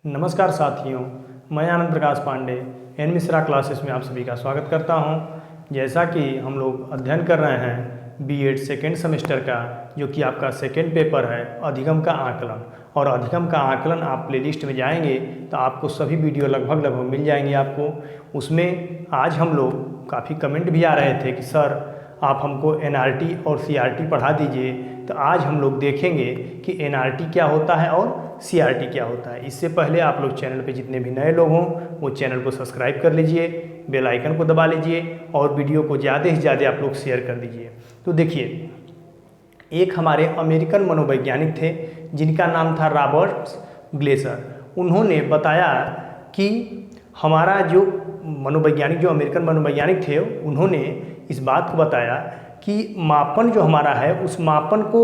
नमस्कार साथियों, मैं आनंद प्रकाश पांडे एन मिश्रा क्लासेस में आप सभी का स्वागत करता हूं। जैसा कि हम लोग अध्ययन कर रहे हैं बीएड सेकेंड सेमेस्टर का, जो कि आपका सेकेंड पेपर है अधिगम का आकलन। और अधिगम का आकलन आप प्लेलिस्ट में जाएंगे तो आपको सभी वीडियो लगभग मिल जाएंगे आपको। उसमें आज हम लोग काफ़ी कमेंट भी आ रहे थे कि सर आप हमको एनआरटी और सीआरटी पढ़ा दीजिए। तो आज हम लोग देखेंगे कि एनआरटी क्या होता है और सीआरटी क्या होता है। इससे पहले आप लोग चैनल पे जितने भी नए लोग हों वो चैनल को सब्सक्राइब कर लीजिए, बेल आइकन को दबा लीजिए और वीडियो को ज़्यादा से ज़्यादा आप लोग शेयर कर दीजिए। तो देखिए, एक हमारे अमेरिकन मनोवैज्ञानिक थे जिनका नाम था रॉबर्ट ग्लेसर। उन्होंने बताया कि हमारा जो मनोवैज्ञानिक, जो अमेरिकन मनोवैज्ञानिक थे, उन्होंने इस बात को बताया कि मापन जो हमारा है उस मापन को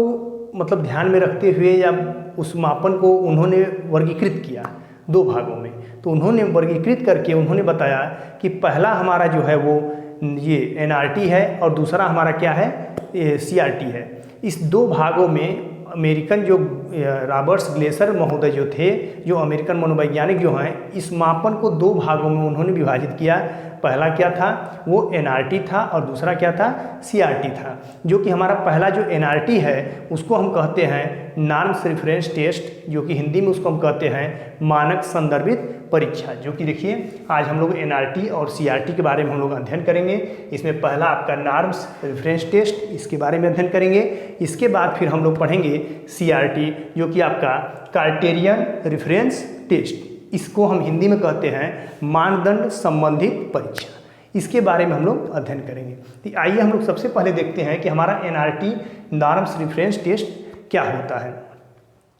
मतलब ध्यान में रखते हुए या उस मापन को उन्होंने वर्गीकृत किया दो भागों में। तो उन्होंने वर्गीकृत करके उन्होंने बताया कि पहला हमारा जो है वो ये एनआरटी है और दूसरा हमारा क्या है, सीआरटी है। इस दो भागों में अमेरिकन जो रॉबर्ट ग्लेसर महोदय जो थे, जो अमेरिकन मनोवैज्ञानिक जो हैं, इस मापन को दो भागों में उन्होंने विभाजित किया। पहला क्या था, वो एनआरटी था और दूसरा क्या था, सीआरटी था। जो कि हमारा पहला जो एनआरटी है उसको हम कहते हैं नॉर्म्स रेफरेंस टेस्ट, जो कि हिंदी में उसको हम कहते हैं मानक संदर्भित परीक्षा। जो कि देखिए आज हम लोग एनआरटी और सीआरटी के बारे में हम लोग अध्ययन करेंगे। इसमें पहला आपका नॉर्म्स रेफरेंस टेस्ट, इसके बारे में अध्ययन करेंगे। इसके बाद फिर हम लोग पढ़ेंगे सीआरटी, जो कि आपका क्राइटेरियन रेफरेंस टेस्ट। इसको हम हिंदी में कहते हैं मानदंड संबंधित परीक्षा। इसके बारे में हम लोग अध्ययन करेंगे। तो आइए हम लोग सबसे पहले देखते हैं कि हमारा एनआरटी नॉर्म्स रेफरेंस टेस्ट क्या होता है।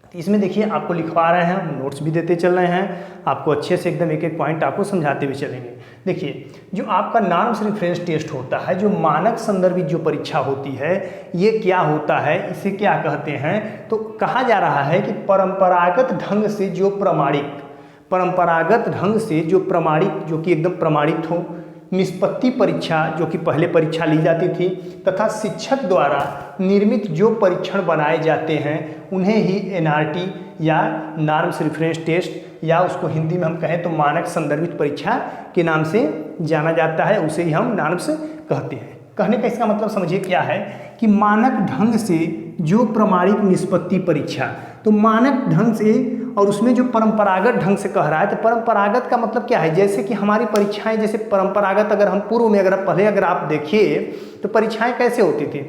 तो इसमें देखिए आपको लिखवा रहे हैं, हम नोट्स भी देते चल रहे हैं, आपको अच्छे से एकदम एक एक पॉइंट आपको समझाते हुए चलेंगे। देखिए, जो आपका नॉर्म्स रेफरेंस टेस्ट होता है, जो मानक संदर्भित जो परीक्षा होती है, ये क्या होता है, इसे क्या कहते हैं, तो कहा जा रहा है कि परंपरागत ढंग से जो प्रमाणिक जो कि एकदम प्रमाणित हो, निष्पत्ति परीक्षा जो कि पहले परीक्षा ली जाती थी, तथा शिक्षक द्वारा निर्मित जो परीक्षण बनाए जाते हैं उन्हें ही एनआरटी या नॉर्म्स रेफरेंस टेस्ट, या उसको हिंदी में हम कहें तो मानक संदर्भित परीक्षा के नाम से जाना जाता है। उसे ही हम नॉर्म्स कहते हैं। कहने का इसका मतलब समझिए क्या है कि मानक ढंग से जो प्रमाणिक निष्पत्ति परीक्षा, तो मानक ढंग से, और उसमें जो परंपरागत ढंग से कह रहा है, तो परंपरागत का मतलब क्या है, जैसे कि हमारी परीक्षाएं जैसे परंपरागत, अगर हम पूर्व में अगर आप देखिए तो परीक्षाएं कैसे होती थी।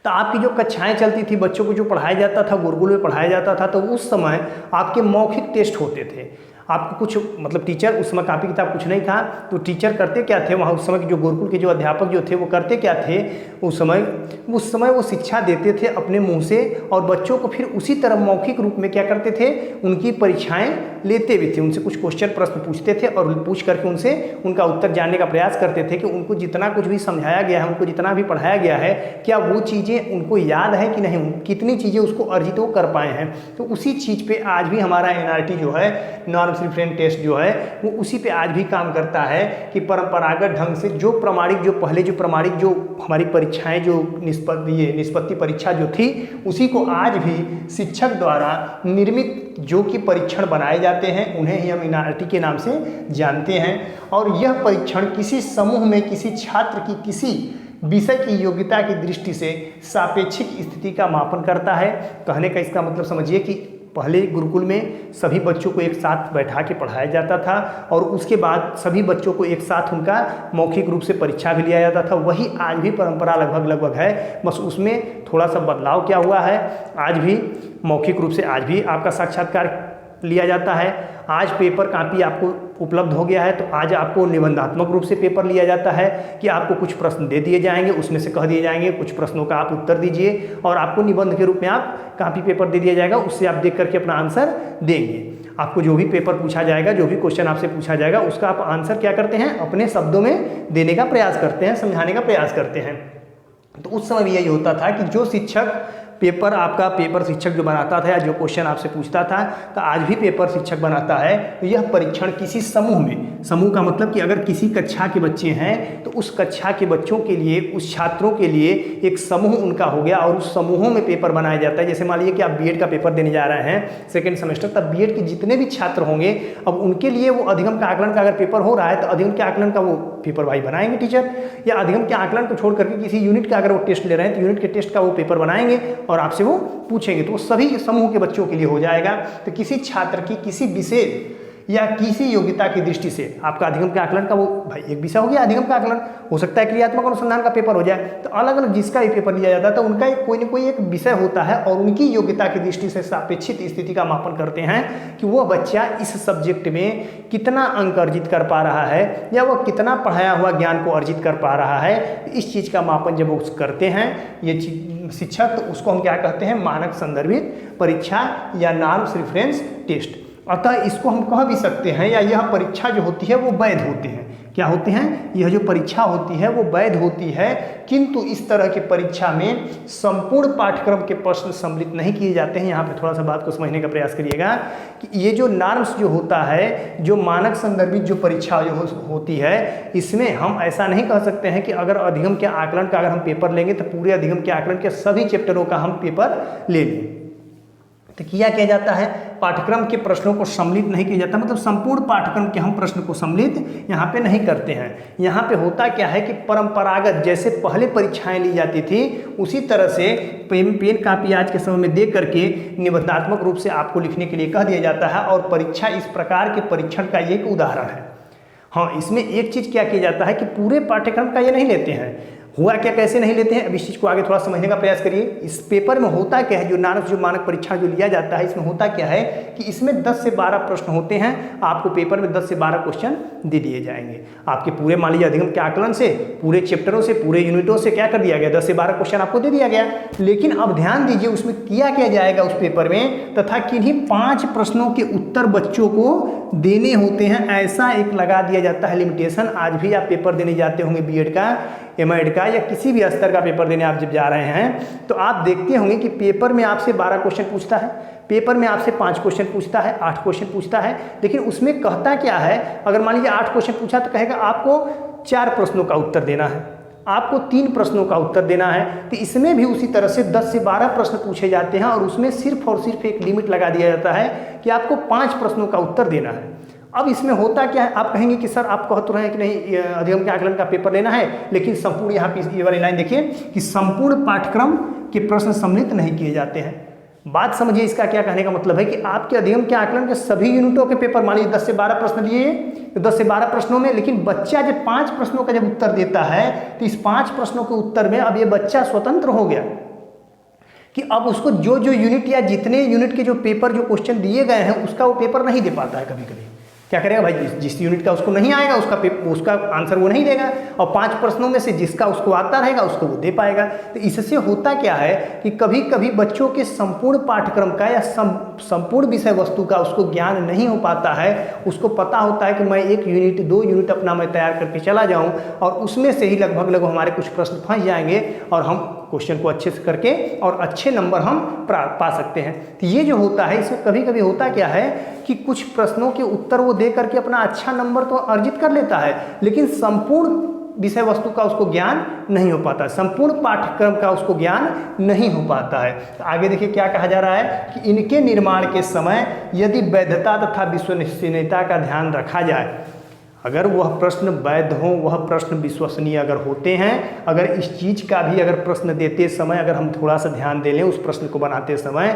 तो आपकी जो कक्षाएं चलती थी, बच्चों को जो पढ़ाया जाता था, गुरुकुल में पढ़ाया जाता था, तो उस समय आपके मौखिक टेस्ट होते थे। आपको कुछ मतलब टीचर, उस समय कापी किताब कुछ नहीं था, तो टीचर करते क्या थे वहाँ, उस समय के जो गुरुकुल के जो अध्यापक जो थे वो करते क्या थे, उस समय वो शिक्षा देते थे अपने मुंह से, और बच्चों को फिर उसी तरह मौखिक रूप में क्या करते थे, उनकी परीक्षाएं लेते भी थे। उनसे कुछ क्वेश्चन प्रश्न पूछते थे और पूछ करके उनसे उनका उत्तर जानने का प्रयास करते थे कि उनको जितना कुछ भी समझाया गया है, उनको जितना भी पढ़ाया गया है, क्या वो चीज़ें उनको याद है कि नहीं, कितनी चीज़ें उसको अर्जित वो कर पाए हैं। तो उसी चीज़ पर आज भी हमारा एनआरटी जो है, नॉर्म्स रेफरेंस टेस्ट जो है, वो उसी पे आज भी काम करता है कि परंपरागत ढंग से जो प्रमाणिक, जो पहले जो प्रमाणिक जो हमारी परीक्षाएं, जो निष्पत्ति परीक्षा जो थी, उसी को आज भी शिक्षक द्वारा निर्मित जो कि परीक्षण बनाए जाते हैं, उन्हें ही हम एनआरटी के नाम से जानते हैं। और यह परीक्षण किसी समूह में किसी छात्र की किसी विषय की योग्यता की दृष्टि से सापेक्षिक स्थिति का मापन करता है। कहने का इसका मतलब समझिए कि पहले गुरुकुल में सभी बच्चों को एक साथ बैठा के पढ़ाया जाता था और उसके बाद सभी बच्चों को एक साथ उनका मौखिक रूप से परीक्षा भी लिया जाता था। वही आज भी परंपरा लगभग है, बस उसमें थोड़ा सा बदलाव क्या हुआ है। आज भी मौखिक रूप से आज भी आपका साक्षात्कार लिया जाता है। आज पेपर कापी आपको उपलब्ध हो गया है, तो आज आपको निबंधात्मक रूप से पेपर लिया जाता है कि आपको कुछ प्रश्न दे दिए जाएंगे, उसमें से कह दिए जाएंगे कुछ प्रश्नों का आप उत्तर दीजिए, और आपको निबंध के रूप में आप कापी पेपर दे दिया जाएगा, उससे आप देख करके अपना आंसर देंगे। आपको जो भी पेपर पूछा जाएगा, जो भी क्वेश्चन आपसे पूछा जाएगा, उसका आप आंसर क्या करते हैं, अपने शब्दों में देने का प्रयास करते हैं, समझाने का प्रयास करते हैं। तो उस समय भी यही होता था कि जो शिक्षक पेपर आपका पेपर शिक्षक जो बनाता था या जो क्वेश्चन आपसे पूछता था, तो आज भी पेपर शिक्षक बनाता है। तो यह परीक्षण किसी समूह में, समूह का मतलब कि अगर किसी कक्षा के बच्चे हैं तो उस कक्षा के बच्चों के लिए, उस छात्रों के लिए एक समूह उनका हो गया और उस समूहों में पेपर बनाया जाता है। जैसे मान लीजिए कि आप बीएड का पेपर देने जा रहे हैं सेकेंड सेमेस्टर, तब बीएड के जितने भी छात्र होंगे, अब उनके लिए वो अधिगम के आकलन का अगर पेपर हो रहा है तो अधिगम के आकलन का वो पेपर भाई बनाएंगे टीचर, या अधिगम के आकलन को छोड़ करके किसी यूनिट का अगर वो टेस्ट ले रहे हैं तो यूनिट के टेस्ट का वो पेपर बनाएंगे और आपसे वो पूछेंगे, तो वो सभी समूह के बच्चों के लिए हो जाएगा। तो किसी छात्र की किसी विषय या किसी योग्यता की दृष्टि से आपका अधिगम के आकलन का वो भाई एक विषय हो गया, अधिगम का आकलन हो सकता है क्रियात्मक अनुसंधान का पेपर हो जाए। तो अलग अलग जिसका भी पेपर लिया जाता है तो उनका कोई ना कोई एक विषय होता है और उनकी योग्यता की दृष्टि से सापेक्षित स्थिति का मापन करते हैं कि वह बच्चा इस सब्जेक्ट में कितना अंक अर्जित कर पा रहा है या वह कितना पढ़ाया हुआ ज्ञान को अर्जित कर पा रहा है। इस चीज़ का मापन जब वो करते हैं ये शिक्षक, तो उसको हम क्या कहते हैं, मानक संदर्भित परीक्षा या नॉर्म्स रेफरेंस टेस्ट। अतः इसको हम कह भी सकते हैं या यह परीक्षा जो होती है वो वैध होते हैं। क्या होते हैं? यह जो परीक्षा होती है वो वैध होती है, किंतु इस तरह की परीक्षा में संपूर्ण पाठ्यक्रम के प्रश्न सम्मिलित नहीं किए जाते हैं। यहाँ पे थोड़ा सा बात को समझने का प्रयास करिएगा कि ये जो नॉर्म्स जो होता है, जो मानक संदर्भित जो परीक्षा जो होती है, इसमें हम ऐसा नहीं कह सकते हैं कि अगर अधिगम के आकलन का अगर हम पेपर लेंगे तो पूरे अधिगम के आकलन के सभी चैप्टरों का हम पेपर ले लें। तो किया जाता है, पाठ्यक्रम के प्रश्नों को सम्मिलित नहीं किया जाता, मतलब संपूर्ण पाठ्यक्रम के हम प्रश्न को सम्मिलित यहाँ पे नहीं करते हैं। यहाँ पे होता क्या है कि परंपरागत जैसे पहले परीक्षाएं ली जाती थी उसी तरह से पेन कापी आज के समय में दे करके निबंधात्मक रूप से आपको लिखने के लिए कह दिया जाता है और परीक्षा इस प्रकार के परीक्षण का एक उदाहरण है। हाँ, इसमें एक चीज़ क्या किया जाता है कि पूरे पाठ्यक्रम का ये नहीं लेते हैं। हुआ क्या, कैसे नहीं लेते हैं, अब इस चीज़ को आगे थोड़ा समझने का प्रयास करिए। इस पेपर में होता क्या है, जो मानक परीक्षा जो लिया जाता है, इसमें होता क्या है कि इसमें 10 से 12 प्रश्न होते हैं। आपको पेपर में 10 से 12 क्वेश्चन दे दिए जाएंगे। आपके पूरे मान लीजिए अधिगम के आकलन से, पूरे चैप्टरों से, पूरे यूनिटों से क्या कर दिया गया, 10 से 12 क्वेश्चन आपको दे दिया गया। लेकिन अब ध्यान दीजिए उसमें किया जाएगा उस पेपर में, तथा किन्हीं 5 प्रश्नों के उत्तर बच्चों को देने होते हैं, ऐसा एक लगा दिया जाता है लिमिटेशन। आज भी आप पेपर देने जाते होंगे बीएड का, एमएड का या किसी भी स्तर का पेपर देने आप जब जा रहे हैं तो आप देखते होंगे कि पेपर में आपसे 12 क्वेश्चन पूछता है, पेपर में आपसे 5 क्वेश्चन पूछता है, 8 क्वेश्चन पूछता है। लेकिन उसमें कहता क्या है, अगर मान लीजिए 8 क्वेश्चन पूछा तो कहेगा आपको 4 प्रश्नों का उत्तर देना है, आपको 3 प्रश्नों का उत्तर देना है। तो इसमें भी उसी तरह से 10 से 12 प्रश्न पूछे जाते हैं और उसमें सिर्फ और सिर्फ एक लिमिट लगा दिया जाता है कि आपको 5 प्रश्नों का उत्तर देना है। अब इसमें होता क्या है, आप कहेंगे कि सर आप कह तो रहे हैं कि नहीं अधिगम के आकलन का पेपर लेना है, लेकिन संपूर्ण, यहाँ पे ये वाली लाइन देखिए कि संपूर्ण पाठ्यक्रम के प्रश्न सम्मिलित नहीं किए जाते हैं। बात समझिए, इसका क्या कहने का मतलब है कि आपके अधिगम के आकलन के सभी यूनिटों के पेपर मान लीजिए 10 से 12 प्रश्न लिए, तो 10 से 12 प्रश्नों में, लेकिन बच्चा जब 5 प्रश्नों का जब उत्तर देता है तो इस 5 प्रश्नों के उत्तर में अब ये बच्चा स्वतंत्र हो गया कि अब उसको जो यूनिट या जितने यूनिट के जो पेपर जो क्वेश्चन दिए गए हैं उसका वो पेपर नहीं दे पाता है। कभी कभी क्या करेगा भाई, जिस यूनिट का उसको नहीं आएगा उसका आंसर वो नहीं देगा, और 5 प्रश्नों में से जिसका उसको आता रहेगा उसको वो दे पाएगा। तो इससे होता क्या है कि कभी कभी बच्चों के संपूर्ण पाठ्यक्रम का या संपूर्ण विषय वस्तु का उसको ज्ञान नहीं हो पाता है। उसको पता होता है कि मैं 1 यूनिट 2 यूनिट अपना मैं तैयार करके चला जाऊँ और उसमें से ही लगभग हमारे कुछ प्रश्न फंस जाएंगे और हम क्वेश्चन को अच्छे से करके और अच्छे नंबर हम पा सकते हैं। तो ये जो होता है इसमें कभी कभी होता क्या है कि कुछ प्रश्नों के उत्तर वो दे करके अपना अच्छा नंबर तो अर्जित कर लेता है, लेकिन संपूर्ण विषय वस्तु का उसको ज्ञान नहीं हो पाता, संपूर्ण पाठ्यक्रम का उसको ज्ञान नहीं हो पाता है। तो आगे देखिए क्या कहा जा रहा है कि इनके निर्माण के समय यदि वैधता तथा विश्वसनीयता का ध्यान रखा जाए, अगर वह प्रश्न वैध हो, वह प्रश्न विश्वसनीय अगर होते हैं, अगर इस चीज़ का भी अगर प्रश्न देते समय अगर हम थोड़ा सा ध्यान दे लें उस प्रश्न को बनाते समय,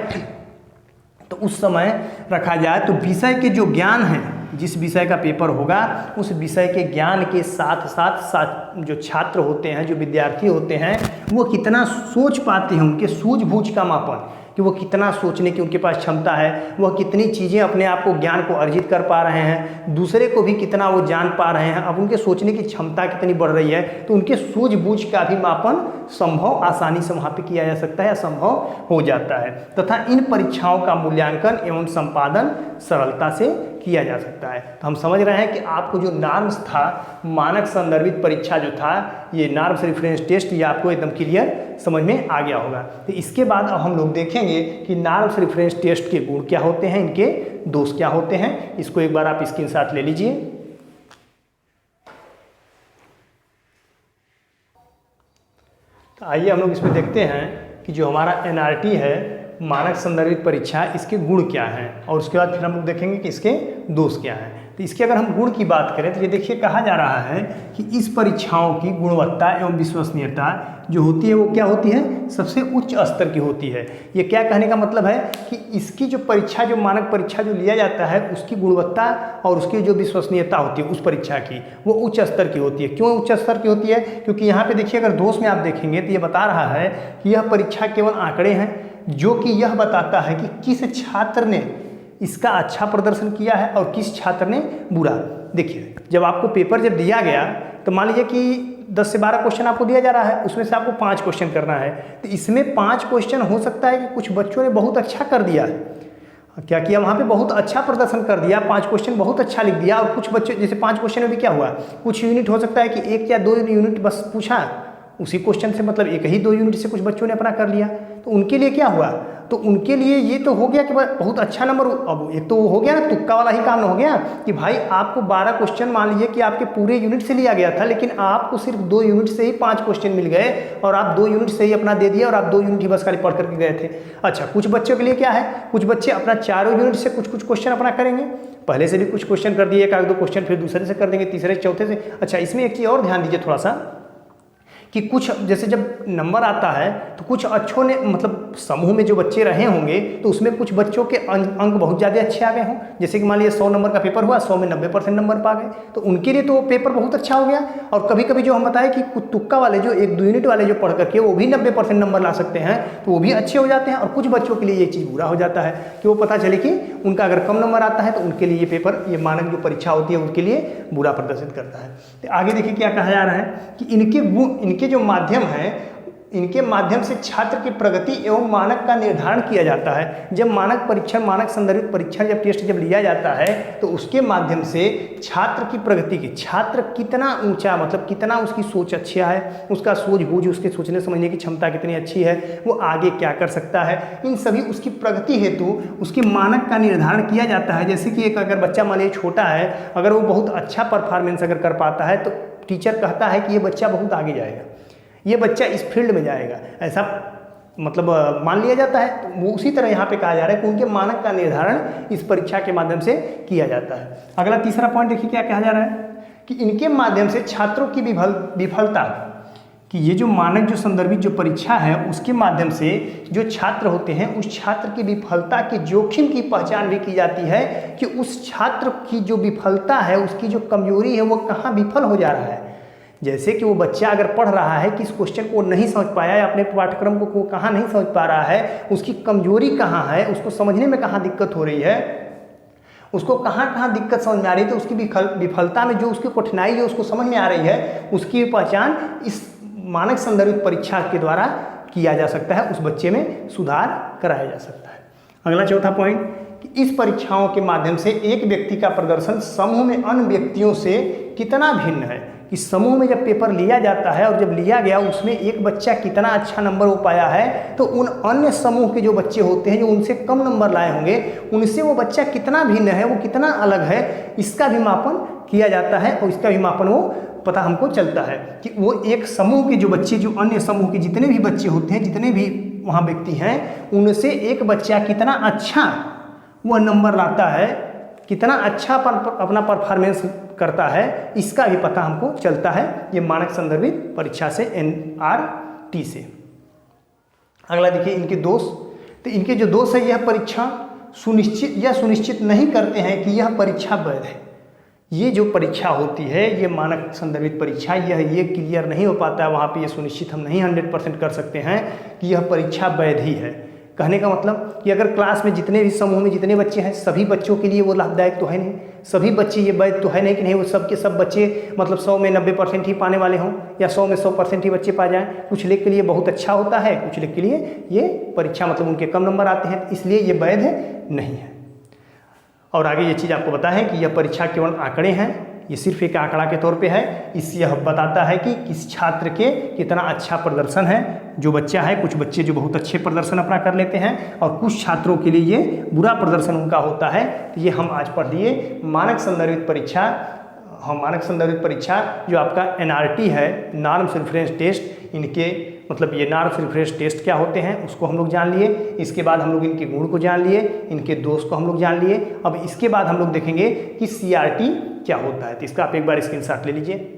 तो उस समय रखा जाए तो विषय के जो ज्ञान है, जिस विषय का पेपर होगा उस विषय के ज्ञान के साथ साथ जो छात्र होते हैं, जो विद्यार्थी होते हैं, वो कितना सोच पाते हैं, उनके सूझबूझ का मापन कि वो कितना सोचने की उनके पास क्षमता है, वह कितनी चीज़ें अपने आप को ज्ञान को अर्जित कर पा रहे हैं, दूसरे को भी कितना वो जान पा रहे हैं, अब उनके सोचने की क्षमता कितनी बढ़ रही है। तो उनके सूझबूझ का भी मापन संभव आसानी से वहाँ पे किया जा सकता है या संभव हो जाता है, तथा इन परीक्षाओं का मूल्यांकन एवं संपादन सरलता से किया जा सकता है। तो हम समझ रहे हैं कि आपको जो नॉर्म्स था, मानक संदर्भित परीक्षा जो था, ये नॉर्म्स रेफरेंस टेस्ट, ये आपको एकदम क्लियर समझ में आ गया होगा। तो इसके बाद अब हम लोग देखेंगे कि नॉर्म्स रेफरेंस टेस्ट के गुण क्या होते हैं, इनके दोष क्या होते हैं। इसको एक बार आप स्क्रीनशॉट ले लीजिए। तो आइए हम लोग इसमें देखते हैं कि जो हमारा एनआरटी है, मानक संदर्भित परीक्षा, इसके गुण क्या हैं, और उसके बाद फिर हम लोग देखेंगे कि इसके दोष क्या हैं। तो इसके अगर हम गुण की बात करें तो ये देखिए कहा जा रहा है कि इस परीक्षाओं की गुणवत्ता एवं विश्वसनीयता जो होती है वो क्या होती है, सबसे उच्च स्तर की होती है। ये क्या कहने का मतलब है कि इसकी जो परीक्षा, जो मानक परीक्षा जो लिया जाता है, उसकी गुणवत्ता और उसकी जो विश्वसनीयता होती है उस परीक्षा की, वो उच्च स्तर की होती है। क्यों उच्च स्तर की होती है? क्योंकि यहाँ पे देखिए अगर दोष में आप देखेंगे तो ये बता रहा है कि यह परीक्षा केवल आंकड़े हैं, जो कि यह बताता है कि किस छात्र ने इसका अच्छा प्रदर्शन किया है और किस छात्र ने बुरा। देखिए जब आपको पेपर जब दिया गया तो मान लीजिए कि 10 से 12 क्वेश्चन आपको दिया जा रहा है, उसमें से आपको 5 क्वेश्चन करना है। तो इसमें 5 क्वेश्चन हो सकता है कि कुछ बच्चों ने बहुत अच्छा कर दिया, क्या किया वहाँ पे, बहुत अच्छा प्रदर्शन कर दिया, 5 क्वेश्चन बहुत अच्छा लिख दिया। और कुछ बच्चे जैसे 5 क्वेश्चन में भी क्या हुआ, कुछ यूनिट हो सकता है कि 1 या 2 यूनिट बस पूछा उसी क्वेश्चन से, मतलब 1 ही 2 यूनिट से कुछ बच्चों ने अपना कर लिया। तो उनके लिए क्या हुआ, तो उनके लिए ये तो हो गया कि बहुत अच्छा नंबर। अब एक तो वो हो गया ना, तुक्का वाला ही काम हो गया कि भाई आपको 12 क्वेश्चन मान लीजिए कि आपके पूरे यूनिट से लिया गया था, लेकिन आपको सिर्फ 2 यूनिट से ही 5 क्वेश्चन मिल गए और आप 2 यूनिट से ही अपना दे दिया और आप 2 यूनिट ही बस खाली पढ़ करके गए थे। अच्छा, कुछ बच्चों के लिए क्या है, कुछ बच्चे अपना 4 यूनिट से कुछ क्वेश्चन अपना करेंगे, पहले से भी कुछ क्वेश्चन कर दिए, 1-2 क्वेश्चन फिर दूसरे से कर देंगे, तीसरे चौथे से। अच्छा, इसमें एक चीज़ और ध्यान दीजिए थोड़ा सा कि कुछ जैसे जब नंबर आता है तो कुछ अच्छों ने, मतलब समूह में जो बच्चे रहे होंगे तो उसमें कुछ बच्चों के अंक बहुत ज़्यादा अच्छे आ गए हों। जैसे कि मान लीजिए 100 नंबर का पेपर हुआ, 100 में 90% नंबर पा गए, तो उनके लिए तो वो पेपर बहुत अच्छा हो गया। और कभी कभी जो हम बताएं कि कुछ तुक्का वाले जो 1-2 यूनिट वाले जो पढ़ करके वो भी 90% नंबर ला सकते हैं, तो वो भी अच्छे हो जाते हैं। और कुछ बच्चों के लिए ये चीज़ बुरा हो जाता है कि वो पता चले कि उनका अगर कम नंबर आता है तो उनके लिए ये पेपर, ये मानक जो परीक्षा होती है उनके लिए बुरा प्रदर्शित करता है। तो आगे देखिए क्या कहा जा रहा है कि इनके जो माध्यम है, इनके माध्यम से छात्र की प्रगति एवं मानक का निर्धारण किया जाता है। जब मानक परीक्षण, मानक संदर्भित परीक्षण जब टेस्ट जब लिया जाता है तो उसके माध्यम से छात्र की प्रगति की, छात्र कितना ऊंचा, मतलब कितना उसकी सोच अच्छा है, उसका सूझबूझ, उसके सोचने समझने की क्षमता कितनी अच्छी है, वो आगे क्या कर सकता है, इन सभी उसकी प्रगति हेतु उसके मानक का निर्धारण किया जाता है। जैसे कि एक अगर बच्चा मान लीजिए छोटा है, अगर वो बहुत अच्छा परफॉर्मेंस अगर कर पाता है तो टीचर कहता है कि ये बच्चा बहुत आगे जाएगा, ये बच्चा इस फील्ड में जाएगा, ऐसा मतलब मान लिया जाता है। तो वो उसी तरह यहाँ पे कहा जा रहा है कि उनके मानक का निर्धारण इस परीक्षा के माध्यम से किया जाता है। अगला तीसरा पॉइंट देखिए क्या कहा जा रहा है कि इनके माध्यम से छात्रों की विफलता, कि ये जो मानक जो संदर्भित जो परीक्षा है उसके माध्यम से जो छात्र होते हैं उस छात्र की विफलता के जोखिम की पहचान भी की जाती है कि उस छात्र की जो विफलता है, उसकी जो कमजोरी है, वो कहाँ विफल हो जा रहा है। जैसे कि वो बच्चा अगर पढ़ रहा है कि इस क्वेश्चन को नहीं समझ पाया या अपने पाठ्यक्रम को कहाँ नहीं समझ पा रहा है, उसकी कमजोरी कहाँ है, उसको समझने में कहाँ दिक्कत हो रही है, उसको कहाँ कहाँ दिक्कत समझ में आ रही है, तो उसकी विफलता में जो उसकी कठिनाई जो उसको समझ में आ रही है, उसकी पहचान इस मानक संदर्भित परीक्षा के द्वारा किया जा सकता है, उस बच्चे में सुधार कराया जा सकता है। अगला चौथा पॉइंट कि इस परीक्षाओं के माध्यम से एक व्यक्ति का प्रदर्शन समूह में अन्य व्यक्तियों से कितना भिन्न है, कि समूह में जब पेपर लिया जाता है और जब लिया गया उसमें एक बच्चा कितना अच्छा नंबर वो पाया है, तो उन अन्य समूह के जो बच्चे होते हैं जो उनसे कम नंबर लाए होंगे, उनसे वो बच्चा कितना भिन्न है, वो कितना अलग है, इसका भी मापन किया जाता है। और इसका भी मापन वो पता हमको चलता है कि वो एक समूह के जो बच्चे, जो अन्य समूह के जितने भी बच्चे होते हैं, जितने भी वहाँ व्यक्ति हैं, उनसे एक बच्चा कितना अच्छा वह नंबर लाता है, कितना अच्छा अपना परफॉर्मेंस करता है, इसका भी पता हमको चलता है ये मानक संदर्भित परीक्षा से, एनआरटी से। अगला देखिए इनके दोष। तो इनके जो दोष है, यह परीक्षा सुनिश्चित नहीं करते हैं कि यह परीक्षा वैध है। ये जो परीक्षा होती है, ये मानक संदर्भित परीक्षा, ये क्लियर नहीं हो पाता है, वहाँ पे ये सुनिश्चित हम नहीं 100% कर सकते हैं कि यह परीक्षा वैध ही है। कहने का मतलब कि अगर क्लास में जितने भी समूह में जितने बच्चे हैं, सभी बच्चों के लिए वो लाभदायक तो है नहीं, सभी बच्चे ये वैध तो है नहीं कि नहीं वो सब के सब बच्चे मतलब 100 में 90% ही पाने वाले हों या 100 में 100% ही बच्चे पा जाएं। कुछ लोग के लिए बहुत अच्छा होता है, कुछ लोग के लिए ये परीक्षा मतलब उनके कम नंबर आते हैं, इसलिए ये वैध नहीं है। और आगे ये चीज़ आपको पता है कि यह परीक्षा केवल आंकड़े हैं, ये सिर्फ एक आंकड़ा के तौर पे है। इससे यह बताता है कि किस छात्र के कितना अच्छा प्रदर्शन है। जो बच्चा है, कुछ बच्चे जो बहुत अच्छे प्रदर्शन अपना कर लेते हैं और कुछ छात्रों के लिए ये बुरा प्रदर्शन उनका होता है। तो ये हम आज पढ़ लिए मानक संदर्भित परीक्षा। हम मानक संदर्भित परीक्षा जो आपका NRT है, नॉर्म्स रेफरेंस टेस्ट, इनके मतलब ये नॉर्म्स रेफरेंस टेस्ट क्या होते हैं उसको हम लोग जान लिए। इसके बाद हम लोग इनके गुण को जान लिए, इनके दोष को हम लोग जान लिए। अब इसके बाद हम लोग देखेंगे कि CRT क्या होता है। तो इसका आप एक बार स्क्रीनशॉट ले लीजिए।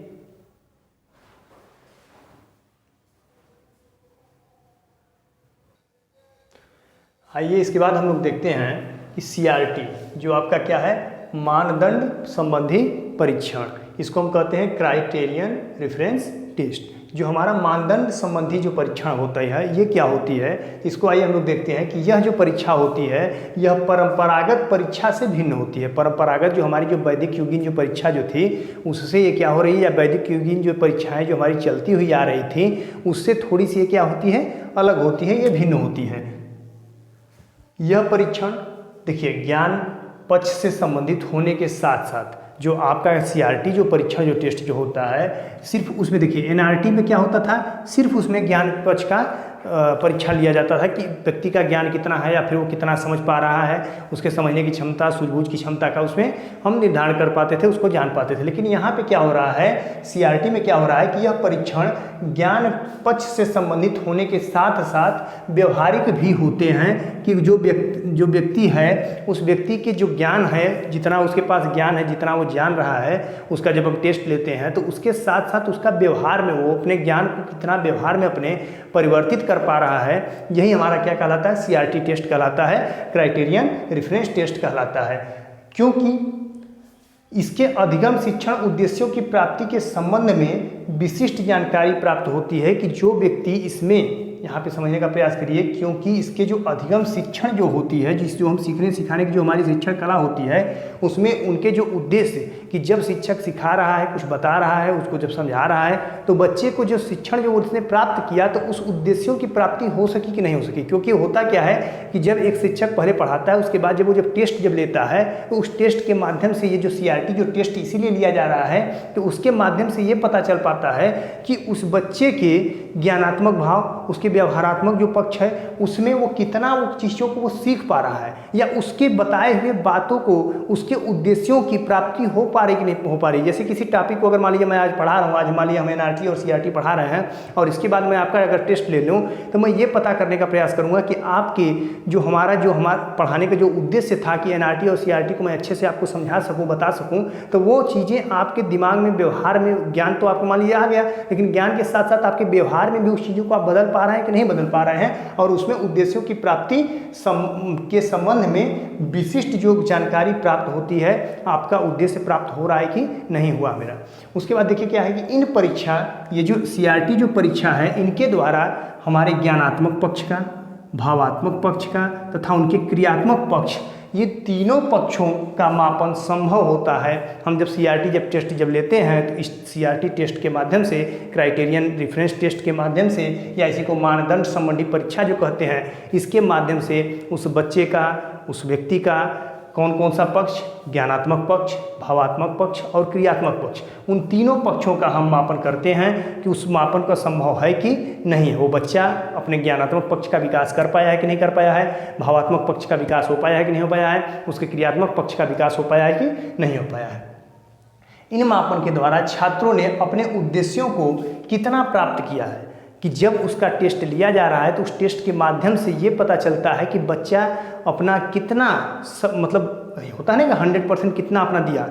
आइए इसके बाद हम लोग देखते हैं कि CRT जो आपका क्या है, मानदंड संबंधी परीक्षण। इसको हम कहते हैं क्राइटेरियन रेफरेंस टेस्ट। जो हमारा मानदंड संबंधी जो परीक्षण होता है ये क्या होती है, इसको आइए हम लोग देखते हैं कि यह जो परीक्षा होती है यह परंपरागत परीक्षा से भिन्न होती है। परंपरागत जो हमारी जो वैदिक युगीन जो परीक्षा जो थी उससे ये क्या हो रही है, या वैदिक युगीन जो परीक्षाएं जो हमारी चलती हुई आ रही थी उससे थोड़ी सी ये क्या होती है, अलग होती है, ये भिन्न होती है। यह परीक्षण देखिए ज्ञान पक्ष से संबंधित होने के साथ साथ जो आपका CRT जो परीक्षा जो टेस्ट जो होता है, सिर्फ उसमें देखिए NRT में क्या होता था, सिर्फ उसमें ज्ञान पक्ष का परीक्षा लिया जाता था कि व्यक्ति का ज्ञान कितना है या फिर वो कितना समझ पा रहा है, उसके समझने की क्षमता, सूझबूझ की क्षमता का उसमें हम निर्धारण कर पाते थे, उसको जान पाते थे। लेकिन यहाँ पे क्या हो रहा है, CRT में क्या हो रहा है कि यह परीक्षण ज्ञान पक्ष से संबंधित होने के साथ साथ व्यवहारिक भी होते हैं कि जो व्यक्ति है उस व्यक्ति के जो ज्ञान है, जितना उसके पास ज्ञान है, जितना वो जान रहा है, उसका जब हम टेस्ट लेते हैं तो उसके साथ साथ उसका व्यवहार में वो अपने ज्ञान को कितना व्यवहार में अपने परिवर्तित कर पा रहा है, यही हमारा क्या कहलाता है, CRT टेस्ट कहलाता है, क्राइटेरियन रेफरेंस टेस्ट कहलाता है। क्योंकि इसके अधिगम शिक्षण उद्देश्यों की प्राप्ति के संबंध में विशिष्ट जानकारी प्राप्त होती है कि जो व्यक्ति इसमें, यहाँ पे समझने का प्रयास करिए, क्योंकि इसके जो अधिगम शिक्षण जो होती है, जो हम सीखने सिखाने की जो हमारी शिक्षण कला होती है उसमें उनके जो उद्देश्य कि जब शिक्षक सिखा रहा है, कुछ बता रहा है, उसको जब समझा रहा है तो बच्चे को जो शिक्षण जो उसने प्राप्त किया तो उस उद्देश्यों की प्राप्ति हो सकी कि नहीं हो सकी। क्योंकि होता क्या है कि जब एक शिक्षक पहले पढ़ाता है उसके बाद जब वो टेस्ट जब लेता है तो उस टेस्ट के माध्यम से ये जो CRT जो टेस्ट इसीलिए लिया जा रहा है तो उसके माध्यम से ये पता चल पाता है कि उस बच्चे के ज्ञानात्मक भाव, उसके व्यवहारात्मक जो पक्ष है उसमें वो कितना वो चीज़ों को वो सीख पा रहा है, या उसके बताए हुए बातों को, उसके उद्देश्यों की प्राप्ति हो पा रही कि नहीं हो पा रही। जैसे किसी टॉपिक को अगर मान लीजिए मैं आज पढ़ा रहा हूँ, आज मान लीजिए हम NRT और CRT पढ़ा रहे हैं और इसके बाद मैं आपका अगर टेस्ट ले लूँ तो मैं ये पता करने का प्रयास करूँगा कि आपके जो हमारा पढ़ाने का जो उद्देश्य था कि NRT और CRT को मैं अच्छे से आपको समझा सकूँ, बता सकूँ, तो वो चीज़ें आपके दिमाग में, व्यवहार में, ज्ञान तो आपको मान लीजिए आ गया, लेकिन ज्ञान के साथ साथ आपके व्यवहार में भी उस चीज़ों को आप बदल पा रहे हैं कि नहीं बदल पा रहे हैं, और उसमें उद्देश्यों की प्राप्ति के संबंध में विशिष्ट जो जानकारी प्राप्त होती है, आपका उद्देश्य प्राप्त हो रहा है कि नहीं हुआ मेरा। उसके बाद देखिए क्या है कि इन परीक्षा, ये जो CRT जो परीक्षा है, इनके द्वारा हमारे ज्ञानात्मक पक्ष का, भावात्मक पक्ष का तथा उनके क्रियात्मक पक्ष, ये तीनों पक्षों का मापन संभव होता है। हम जब CRT जब टेस्ट जब लेते हैं तो इस CRT टेस्ट के माध्यम से, क्राइटेरियन रेफरेंस टेस्ट के माध्यम से, या इसी को मानदंड संबंधी परीक्षा जो कहते हैं, इसके माध्यम से उस बच्चे का, उस व्यक्ति का कौन कौन सा पक्ष, ज्ञानात्मक पक्ष, भावात्मक पक्ष और क्रियात्मक पक्ष, उन तीनों पक्षों का हम मापन करते हैं कि उस मापन का संभव है कि नहीं है। वो बच्चा अपने ज्ञानात्मक पक्ष का विकास कर पाया है कि नहीं कर पाया है, भावात्मक पक्ष का विकास हो पाया है कि नहीं हो पाया है, उसके क्रियात्मक पक्ष का विकास हो पाया है कि नहीं हो पाया है। इन मापन के द्वारा छात्रों ने अपने उद्देश्यों को कितना प्राप्त किया है, कि जब उसका टेस्ट लिया जा रहा है तो उस टेस्ट के माध्यम से ये पता चलता है कि बच्चा अपना कितना मतलब होता है ना कि 100% कितना अपना दिया,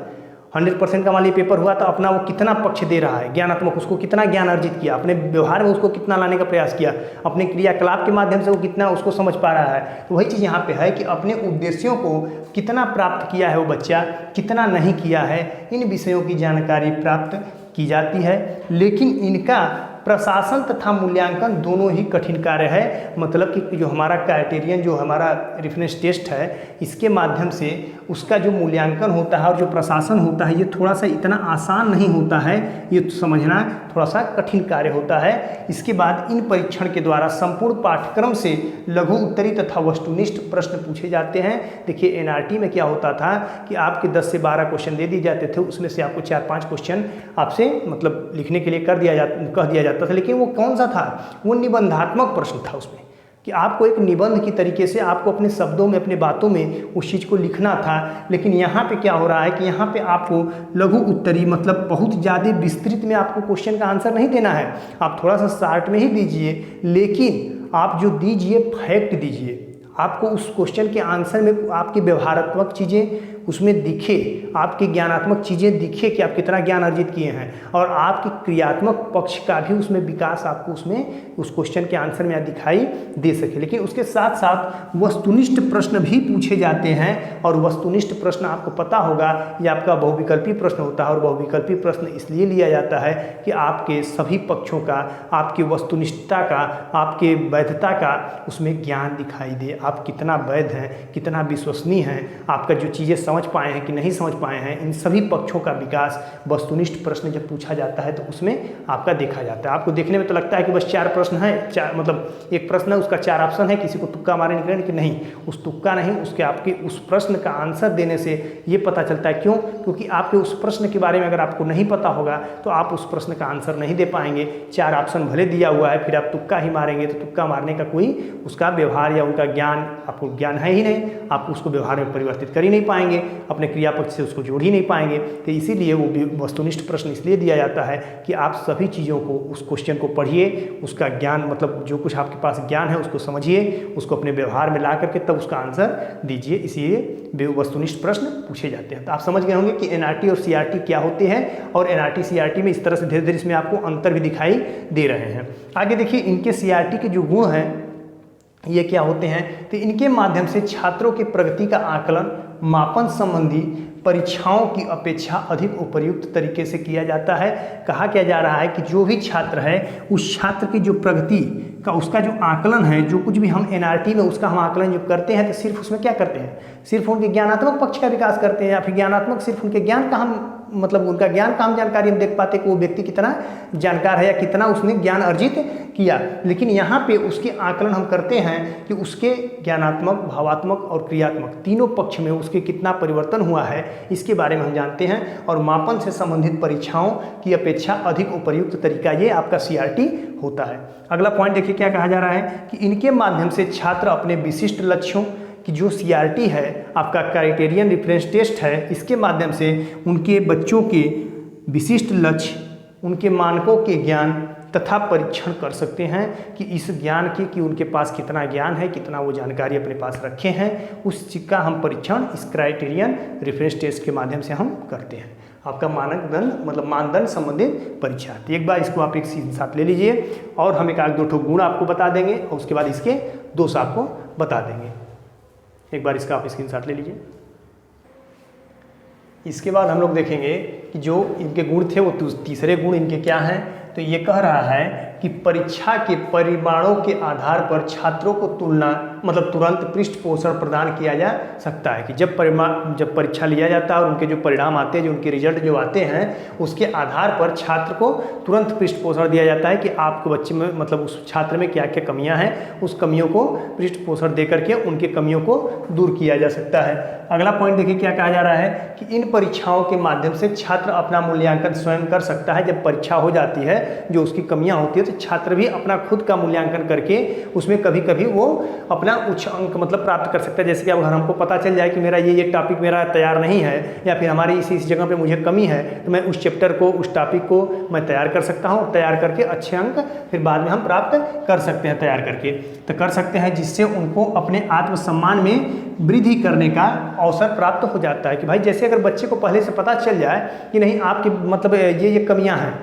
100% का मान लीजिए पेपर हुआ तो अपना वो कितना पक्ष दे रहा है, ज्ञानात्मक, उसको कितना ज्ञान अर्जित किया, अपने व्यवहार में उसको कितना लाने का प्रयास किया, अपने क्रियाकलाप के माध्यम से वो कितना उसको समझ पा रहा है। तो वही चीज़ यहाँ पे है कि अपने उद्देश्यों को कितना प्राप्त किया है वो बच्चा, कितना नहीं किया है, इन विषयों की जानकारी प्राप्त की जाती है। लेकिन इनका प्रशासन तथा मूल्यांकन दोनों ही कठिन कार्य है। मतलब कि जो हमारा क्राइटेरियन, जो हमारा रेफरेंस टेस्ट है, इसके माध्यम से उसका जो मूल्यांकन होता है और जो प्रशासन होता है, ये थोड़ा सा इतना आसान नहीं होता है, ये समझना थोड़ा सा कठिन कार्य होता है। इसके बाद इन परीक्षण के द्वारा संपूर्ण पाठ्यक्रम से लघु उत्तरी तथा वस्तुनिष्ठ प्रश्न पूछे जाते हैं। देखिए एनआरटी में क्या होता था कि आपके 10 से 12 क्वेश्चन दे दिए जाते थे, उसमें से आपको 4-5 क्वेश्चन आपसे मतलब लिखने के लिए कह दिया जाता था। लेकिन वो कौन सा था? वो निबंधात्मक प्रश्न था उसमें, कि आपको एक निबंध की तरीके से आपको अपने शब्दों में, अपने बातों में उस चीज़ को लिखना था। लेकिन यहाँ पे क्या हो रहा है कि यहाँ पे आपको लघु उत्तरी मतलब बहुत ज़्यादा विस्तृत में आपको क्वेश्चन का आंसर नहीं देना है, आप थोड़ा सा शार्ट में ही दीजिए। लेकिन आप जो दीजिए फैक्ट दीजिए, आपको उस क्वेश्चन के आंसर में आपकी व्यवहारात्मक चीज़ें उसमें दिखे, आपकी ज्ञानात्मक चीज़ें दिखे कि आप कितना ज्ञान अर्जित किए हैं, और आपकी क्रियात्मक पक्ष का भी उसमें विकास आपको उसमें उस क्वेश्चन के आंसर में दिखाई दे सके। लेकिन उसके साथ साथ वस्तुनिष्ठ प्रश्न भी पूछे जाते हैं, और वस्तुनिष्ठ प्रश्न आपको पता होगा ये आपका बहुविकल्पी प्रश्न होता है। और बहुविकल्पी प्रश्न इसलिए लिया जाता है कि आपके सभी पक्षों का, आपकी वस्तुनिष्ठता का, आपके वैधता का उसमें ज्ञान दिखाई दे। आप कितना वैध हैं, कितना विश्वसनीय हैं, आपका जो चीज़ें समझ पाए हैं कि नहीं समझ पाए हैं, इन सभी पक्षों का विकास वस्तुनिष्ठ प्रश्न जब पूछा जाता है तो उसमें आपका देखा जाता है। आपको देखने में तो लगता है कि बस 4 प्रश्न है, 4 मतलब एक प्रश्न है उसका 4 ऑप्शन है, किसी को तुक्का मारे निकले, कि नहीं, उस तुक्का नहीं, उसके आपके उस प्रश्न का आंसर देने से ये पता चलता है। क्यों? क्योंकि आपके उस प्रश्न के बारे में अगर आपको नहीं पता होगा तो आप उस प्रश्न का आंसर नहीं दे पाएंगे। 4 ऑप्शन भले दिया हुआ है, फिर आप तुक्का ही मारेंगे तो तुक्का मारने का कोई उसका व्यवहार या उनका ज्ञान, आपको ज्ञान है ही नहीं, आप उसको व्यवहार में परिवर्तित कर ही नहीं पाएंगे, अपने क्रियापक्ष से उसको जोड़ ही नहीं पाएंगे। तो इसीलिए वो वस्तुनिष्ठ प्रश्न इसलिए दिया जाता है कि आप सभी चीज़ों को, उस क्वेश्चन को पढ़िए, उसका ज्ञान मतलब जो कुछ आपके पास ज्ञान है उसको समझिए, उसको अपने व्यवहार में ला करके तब उसका आंसर दीजिए। इसलिए वस्तुनिष्ठ प्रश्न पूछे जाते हैं। तो आप समझ गए होंगे कि एनआरटी और सीआरटी क्या होते हैं, और एनआरटी सीआरटी में इस तरह से धीरे धीरे इसमें आपको अंतर भी दिखाई दे रहे हैं। आगे देखिए इनके सीआरटी के जो गुण हैं ये क्या होते हैं। तो इनके माध्यम से छात्रों के प्रगति का आकलन मापन संबंधी परीक्षाओं की अपेक्षा अधिक उपयुक्त तरीके से किया जाता है। कहा क्या जा रहा है कि जो भी छात्र है उस छात्र की जो प्रगति का उसका जो आकलन है, जो कुछ भी हम एनआरटी में उसका हम आकलन जो करते हैं तो सिर्फ उसमें क्या करते हैं, सिर्फ उनके ज्ञानात्मक पक्ष का विकास करते हैं, या फिर ज्ञानात्मक सिर्फ उनके ज्ञान का हम मतलब उनका ज्ञान का हम जानकारी हम देख पाते कि वो व्यक्ति कितना जानकार है या कितना उसने ज्ञान अर्जित किया। लेकिन यहाँ पे उसके आकलन हम करते हैं कि उसके ज्ञानात्मक, भावात्मक और क्रियात्मक तीनों पक्ष में उसके कितना परिवर्तन हुआ है, इसके बारे में हम जानते हैं। और मापन से संबंधित परीक्षाओं की अपेक्षा अधिक उपयुक्त तरीका ये आपका सीआरटी होता है। अगला पॉइंट देखिए क्या कहा जा रहा है कि इनके माध्यम से छात्र अपने विशिष्ट लक्ष्यों कि जो सीआरटी है आपका क्राइटेरियन रेफरेंस टेस्ट है, इसके माध्यम से उनके बच्चों के विशिष्ट लक्ष्य, उनके मानकों के ज्ञान तथा परीक्षण कर सकते हैं कि इस ज्ञान की कि उनके पास कितना ज्ञान है, कितना वो जानकारी अपने पास रखे हैं, उस चीज़ का हम परीक्षण इस क्राइटेरियन रेफरेंस टेस्ट के माध्यम से हम करते हैं। आपका मानदंड मतलब मानदंड संबंधित परीक्षा। तो एक बार इसको आप एक साथ ले लीजिए, और हम एक आध दो ठो गुण आपको बता देंगे और उसके बाद इसके दोष आपको बता देंगे। एक बार इसका आप स्क्रीनशॉट ले लीजिए। इसके बाद हम लोग देखेंगे कि जो इनके गुण थे वो तीसरे गुण इनके क्या हैं। तो ये कह रहा है कि परीक्षा के परिणामों के आधार पर छात्रों को तुरंत पृष्ठ पोषण प्रदान किया जा सकता है। कि जब परीक्षा लिया जाता है और उनके जो परिणाम आते हैं, जो उनके रिजल्ट जो आते हैं, उसके आधार पर छात्र को तुरंत पृष्ठ पोषण दिया जाता है कि आपके बच्चे में मतलब उस छात्र में क्या क्या कमियां हैं, उस कमियों को पृष्ठ पोषण दे करके उनके कमियों को दूर किया जा सकता है। अगला पॉइंट देखिए क्या कहा जा रहा है कि इन परीक्षाओं के माध्यम से छात्र अपना मूल्यांकन स्वयं कर सकता है। जब परीक्षा हो जाती है, जो उसकी कमियां होती है, तो छात्र भी अपना खुद का मूल्यांकन करके उसमें कभी कभी वो अपना उच्च अंक मतलब प्राप्त कर सकता है। जैसे कि अगर हमको पता चल जाए कि मेरा ये टॉपिक मेरा तैयार नहीं है, या फिर हमारी इस जगह पे मुझे कमी है, तो मैं उस चैप्टर को, उस टॉपिक को मैं तैयार कर सकता हूँ। तैयार करके अच्छे अंक फिर बाद में हम प्राप्त कर सकते हैं, तैयार करके तो कर सकते हैं, जिससे उनको अपने आत्मसम्मान में वृद्धि करने का अवसर प्राप्त हो जाता है। कि भाई जैसे अगर बच्चे को पहले से पता चल जाए कि नहीं आपकी मतलब ये कमियां हैं,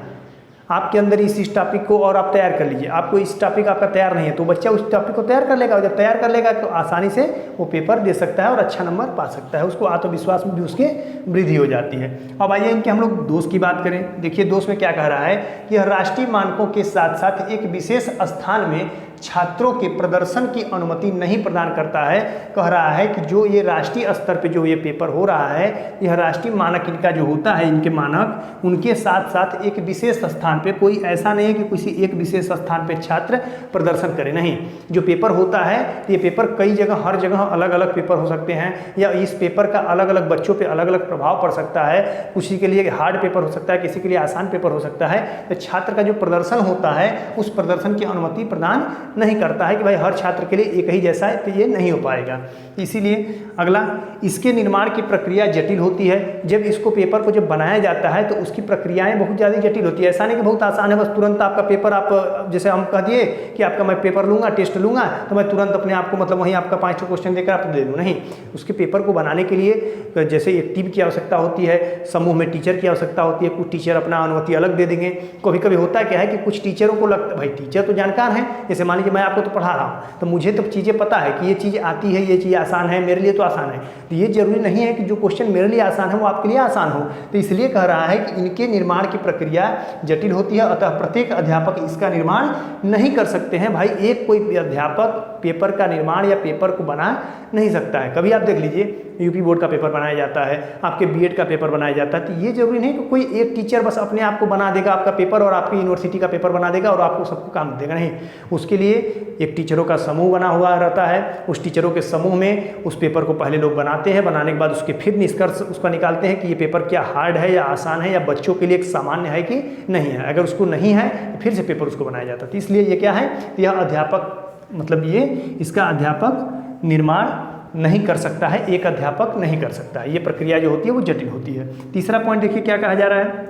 आपके अंदर इस टॉपिक को और आप तैयार कर लीजिए, आपको इस टॉपिक आपका तैयार नहीं है तो बच्चा उस टॉपिक को तैयार कर लेगा, और जब तैयार कर लेगा तो आसानी से वो पेपर दे सकता है और अच्छा नंबर पा सकता है, उसको आत्मविश्वास में भी उसके वृद्धि हो जाती है। अब आइए इनके हम लोग दोष की बात करें। देखिए दोष में क्या कह रहा है कि राष्ट्रीय मानकों के साथ साथ एक विशेष स्थान में छात्रों के प्रदर्शन की अनुमति नहीं प्रदान करता है। कह रहा है कि जो ये राष्ट्रीय स्तर पे जो ये पेपर हो रहा है, यह राष्ट्रीय मानक इनका जो होता है, इनके मानक, उनके साथ साथ एक विशेष स्थान पे, कोई ऐसा नहीं है कि किसी एक विशेष स्थान पे छात्र प्रदर्शन करे, नहीं। जो पेपर होता है ये पेपर कई जगह, हर जगह अलग अलग पेपर हो सकते हैं, या इस पेपर का अलग अलग बच्चों पे अलग अलग प्रभाव पड़ सकता है। किसी के लिए हार्ड पेपर हो सकता है, किसी के लिए आसान पेपर हो सकता है। तो छात्र का जो प्रदर्शन होता है उस प्रदर्शन की अनुमति प्रदान नहीं करता है कि भाई हर छात्र के लिए एक ही जैसा है, तो ये नहीं हो पाएगा। इसीलिए अगला, इसके निर्माण की प्रक्रिया जटिल होती है। जब इसको पेपर को जब बनाया जाता है तो उसकी प्रक्रियाएं बहुत ज़्यादा जटिल होती है। ऐसा नहीं कि बहुत आसान है, बस तुरंत आपका पेपर, आप जैसे हम कह दिए कि आपका मैं पेपर लूँगा, टेस्ट लूँगा, तो मैं तुरंत अपने आप को मतलब वहीं आपका 5 क्वेश्चन देकर आपको दे दूँ, नहीं। उसके पेपर को बनाने के लिए जैसे एक टीम की आवश्यकता होती है, समूह में टीचर की आवश्यकता होती है। कुछ टीचर अपना अनुमति अलग दे देंगे। कभी कभी होता क्या है कि कुछ टीचरों को लगता है भाई टीचर तो जानकार हैं, जैसे मान लीजिए मैं आपको तो पढ़ा रहा हूँ तो मुझे तो चीज़ें पता है कि ये चीज़ आती है, ये चीज़ आसान है, मेरे लिए तो आसान है। तो ये जरूरी नहीं है कि जो क्वेश्चन मेरे लिए आसान है वो आपके लिए आसान हो। तो इसलिए कह रहा है कि इनके निर्माण की प्रक्रिया जटिल होती है, अतः प्रत्येक अध्यापक इसका निर्माण नहीं कर सकते हैं। भाई एक कोई अध्यापक पेपर का निर्माण या पेपर को बना नहीं सकता है। कभी आप देख लीजिए यूपी बोर्ड का पेपर बनाया जाता है, आपके बीएड का पेपर बनाया जाता है, तो ये जरूरी नहीं कि कोई एक टीचर बस अपने आप को बना देगा आपका पेपर और आपकी यूनिवर्सिटी का पेपर बना देगा और आपको सबको काम देगा, नहीं। उसके लिए एक टीचरों का समूह बना हुआ रहता है। उस टीचरों के समूह में उस पेपर को पहले लोग बनाते हैं, बनाने के बाद उसके फिर निष्कर्ष उसका निकालते हैं कि ये पेपर क्या हार्ड है या आसान है या बच्चों के लिए एक सामान्य है कि नहीं है। अगर उसको नहीं है तो फिर से पेपर उसको बनाया जाता है। तो इसलिए ये क्या है, यह अध्यापक मतलब ये इसका अध्यापक निर्माण नहीं कर सकता है, एक अध्यापक नहीं कर सकता है। ये प्रक्रिया जो होती है वो जटिल होती है। तीसरा पॉइंट देखिए क्या कहा जा रहा है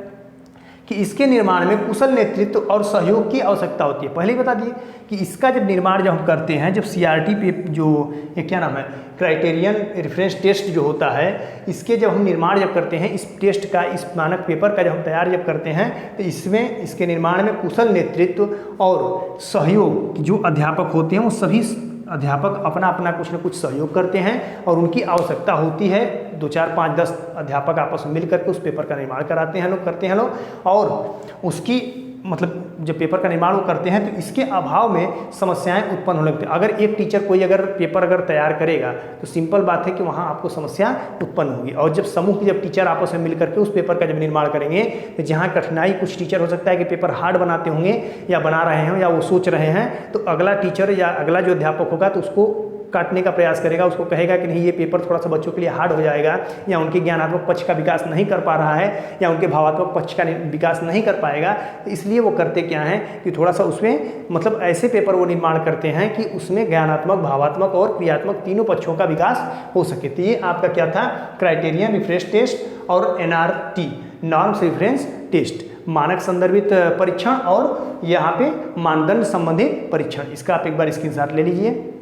कि इसके निर्माण में कुशल नेतृत्व और सहयोग की आवश्यकता होती है। पहले ही बता दिए कि इसका जब निर्माण जब हम करते हैं, जब सीआरटी पे जो ये क्या नाम है, क्राइटेरियन रेफरेंस टेस्ट जो होता है, इसके जब हम निर्माण जब करते हैं, इस टेस्ट का, इस मानक पेपर का जब हम तैयार जब करते हैं, तो इसमें इसके निर्माण में कुशल नेतृत्व और सहयोग जो अध्यापक होते हैं वो सभी अध्यापक अपना अपना कुछ न कुछ सहयोग करते हैं और उनकी आवश्यकता होती है। 2, 4, 5, 10 अध्यापक आपस में मिल करके उस पेपर का निर्माण कराते हैं लोग, करते हैं लोग, और उसकी मतलब जब पेपर का निर्माण वो करते हैं तो इसके अभाव में समस्याएं उत्पन्न होने लगती हैं। अगर एक टीचर कोई अगर पेपर अगर तैयार करेगा तो सिंपल बात है कि वहाँ आपको समस्या उत्पन्न होगी। और जब समूह के जब टीचर आपस में मिल करके उस पेपर का जब निर्माण करेंगे तो जहाँ कठिनाई, कुछ टीचर हो सकता है कि पेपर हार्ड बनाते होंगे या बना रहे हों या वो सोच रहे हैं, तो अगला टीचर या अगला जो अध्यापक होगा तो उसको काटने का प्रयास करेगा, उसको कहेगा कि नहीं ये पेपर थोड़ा सा बच्चों के लिए हार्ड हो जाएगा, या उनके ज्ञानात्मक पक्ष का विकास नहीं कर पा रहा है या उनके भावात्मक पक्ष का विकास नहीं कर पाएगा। तो इसलिए वो करते क्या हैं कि थोड़ा सा उसमें मतलब ऐसे पेपर वो निर्माण करते हैं कि उसमें ज्ञानात्मक, भावात्मक और क्रियात्मक तीनों पक्षों का विकास हो सके। तो ये आपका क्या था, क्राइटेरियन रिफ्रेश टेस्ट और एनआरटी, नॉर्म्स रिफरेंस टेस्ट, मानक संदर्भित परीक्षण और यहाँ पे मानदंड संबंधित परीक्षण। इसका आप एक बार स्क्रीनशॉट ले लीजिए।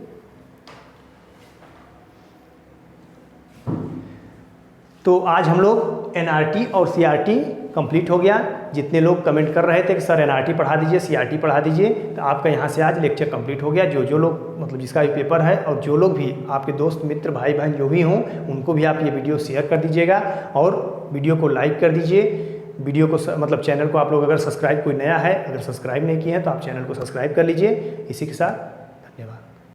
तो आज हम लोग एनआरटी और सीआरटी कंप्लीट हो गया। जितने लोग कमेंट कर रहे थे कि सर एनआरटी पढ़ा दीजिए, सीआरटी पढ़ा दीजिए, तो आपका यहाँ से आज लेक्चर कंप्लीट हो गया। जो लोग मतलब जिसका भी पेपर है और जो लोग भी आपके दोस्त मित्र भाई बहन जो भी हों उनको भी आप ये वीडियो शेयर कर दीजिएगा और वीडियो को लाइक कर दीजिए। वीडियो को मतलब चैनल को आप लोग अगर सब्सक्राइब, कोई नया है अगर सब्सक्राइब नहीं किए हैं तो आप चैनल को सब्सक्राइब कर लीजिए। इसी के साथ